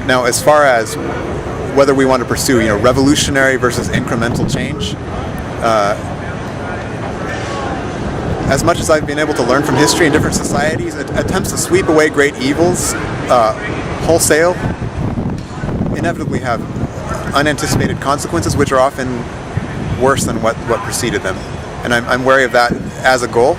Now, as far as whether we want to pursue, revolutionary versus incremental change, as much as I've been able to learn from history in different societies, attempts to sweep away great evils wholesale inevitably have unanticipated consequences, which are often worse than what preceded them. And I'm wary of that as a goal.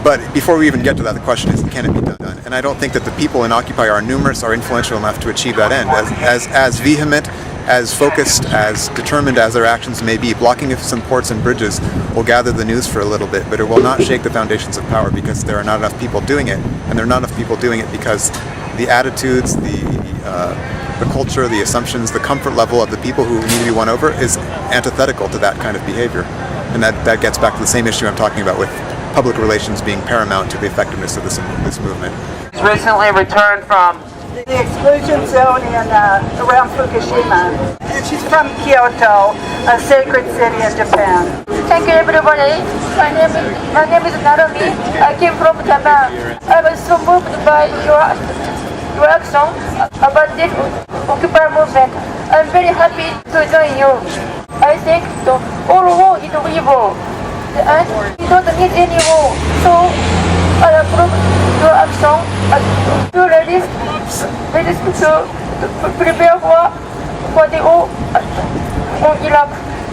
But before we even get to that, the question is, can it be done? And I don't think that the people in Occupy are numerous or influential enough to achieve that end. As vehement, as focused, as determined as their actions may be, blocking of some ports and bridges will gather the news for a little bit, but it will not shake the foundations of power, because there are not enough people doing it. And there are not enough people doing it because the attitudes, the culture, the assumptions, the comfort level of the people who need to be won over is antithetical to that kind of behavior. And that gets back to the same issue I'm talking about, with public relations being paramount to the effectiveness of this movement. He's recently returned from the exclusion zone around Fukushima. And she's from Kyoto, a sacred city in Japan. Thank you, everybody. My name is Narumi. I came from Japan. I was so moved by your action about this Occupy movement. I'm very happy to join you. I think all war is evil, and we don't need any war. So I approve your action to ready to prepare for the war on Iraq.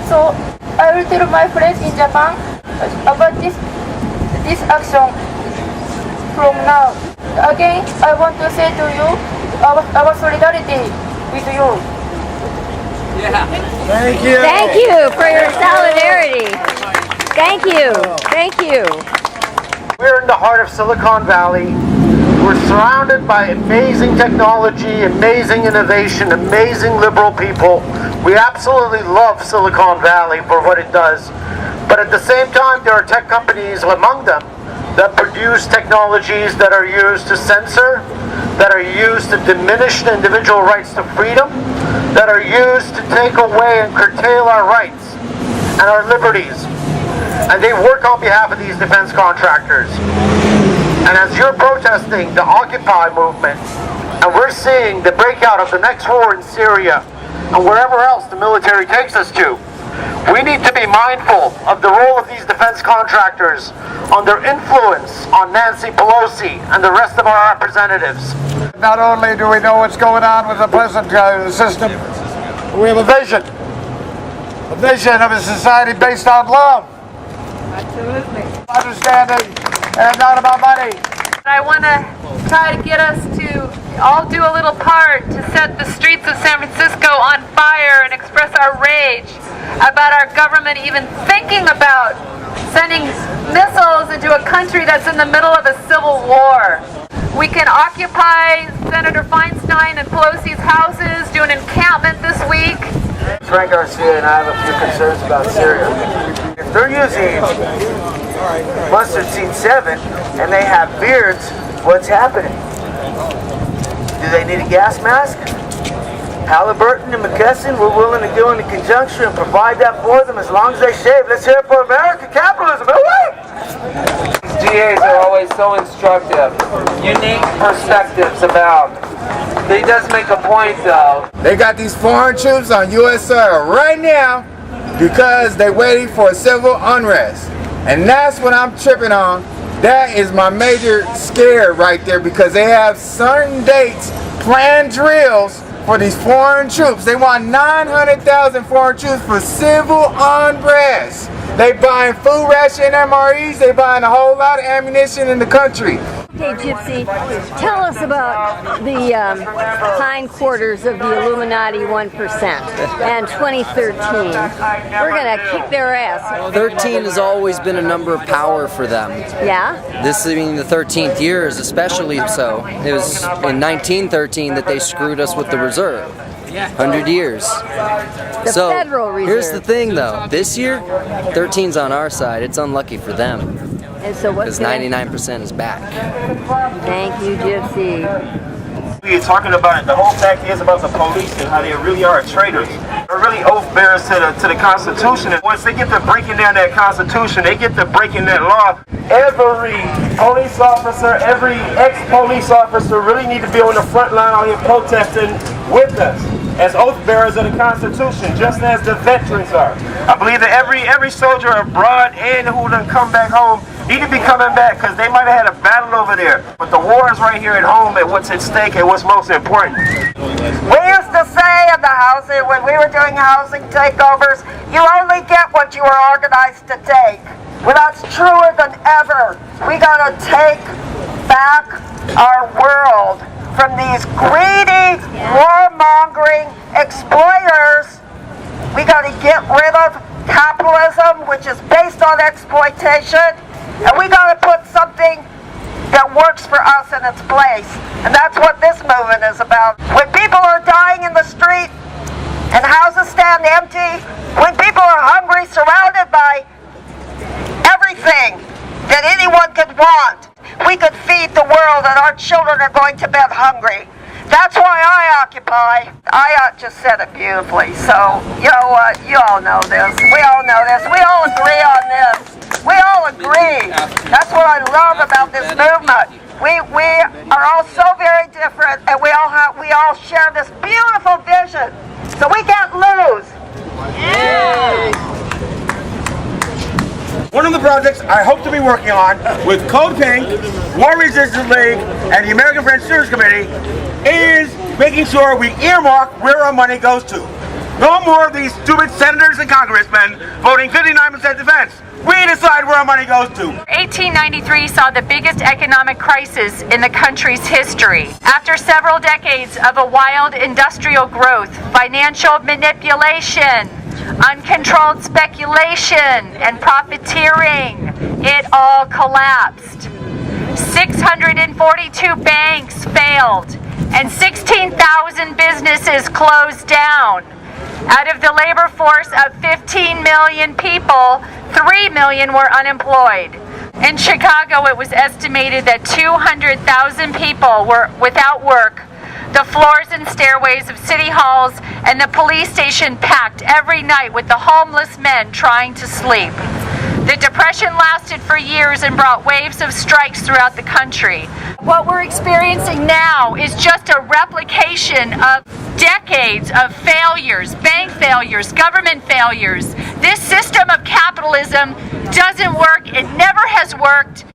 So I will tell my friends in Japan about this action from now. Again, I want to say to you our solidarity with you. Yeah. Thank you. Thank you for your solidarity. Thank you. Thank you. We're in the heart of Silicon Valley. We're surrounded by amazing technology, amazing innovation, amazing liberal people. We absolutely love Silicon Valley for what it does. But at the same time, there are tech companies among them that produce technologies that are used to censor, that are used to diminish the individual rights to freedom, that are used to take away and curtail our rights and our liberties. And they work on behalf of these defense contractors. And as you're protesting the Occupy movement, and we're seeing the breakout of the next war in Syria, and wherever else the military takes us to, we need to be mindful of the role of these defense contractors on their influence on Nancy Pelosi and the rest of our representatives. Not only do we know what's going on with the present system, we have a vision of a society based on love, understanding, and not about money. I want to try to get us to all do a little part to set the streets of San Francisco on fire and express our rage about our government even thinking about sending missiles into a country that's in the middle of a civil war. We can occupy Senator Feinstein and Pelosi's houses, do an encampment this week. Frank Garcia and I have a few concerns about Syria. If they're using mustard seed 7 and they have beards, what's happening? Do they need a gas mask? Halliburton and McKesson, we're willing to go into conjunction and provide that for them as long as they shave. Let's hear it for American capitalism. These GAs are always so instructive. Unique perspectives about. He does make a point though. They got these foreign troops on U.S. soil right now because they're waiting for civil unrest. And that's what I'm tripping on. That is my major scare right there, because they have certain dates, planned drills for these foreign troops. They want 900,000 foreign troops for civil unrest. They buying food ration MREs, they buying a whole lot of ammunition in the country. Okay, Gypsy, tell us about the hindquarters of the Illuminati 1% and 2013. We're going to kick their ass. 13 has always been a number of power for them. Yeah? This being the 13th year is especially so. It was in 1913 that they screwed us with the reserve. 100 years. The Federal Reserve. Here's the thing though, this year, 13's on our side. It's unlucky for them. And so what's because 99% is back. Thank you, Gypsy. We are talking about it. The whole fact is about the police and how they really are traitors. They're really oath bearers to the Constitution. And once they get to breaking down that Constitution, they get to breaking that law. Every police officer, every ex-police officer really need to be on the front line out here protesting with us as oath bearers of the Constitution, just as the veterans are. I believe that every soldier abroad and who done come back home need to be coming back, because they might have had a battle over there. But the war is right here at home, and what's at stake and what's most important. We used to say in the housing, when we were doing housing takeovers, you only get what you were organized to take. Well, that's truer than ever. We gotta take back our world from these greedy, warmongering exploiters. We gotta get rid of capitalism, which is based on exploitation, and we gotta put something that works for us in its place. And that's what this movement is about. When people are dying in the street and houses stand empty, when people are hungry, surrounded by everything that anyone could want, we could feed the world and our children are going to bed hungry. That's why I occupy. I just said it beautifully. So, you know what? You all know this. We all know this. We all agree on this. We all agree. That's what I love about this movement. We are all so very different, and we all share this beautiful vision. So we can't lose. One of the projects I hope to be working on with Code Pink, War Resistance League, and the American Friends Students Committee is making sure we earmark where our money goes to. No more of these stupid senators and congressmen voting 59% defense. We decide where our money goes to. 1893 saw the biggest economic crisis in the country's history. After several decades of a wild industrial growth, financial manipulation, uncontrolled speculation, and profiteering, it all collapsed. 642 banks failed, and 16,000 businesses closed down. Out of the labor force of 15 million people, 3 million were unemployed. In Chicago, it was estimated that 200,000 people were without work. The floors and stairways of city halls and the police station packed every night with the homeless men trying to sleep. The Depression lasted for years and brought waves of strikes throughout the country. What we're experiencing now is just a replication of decades of failures, bank failures, government failures. This system of capitalism doesn't work. It never has worked.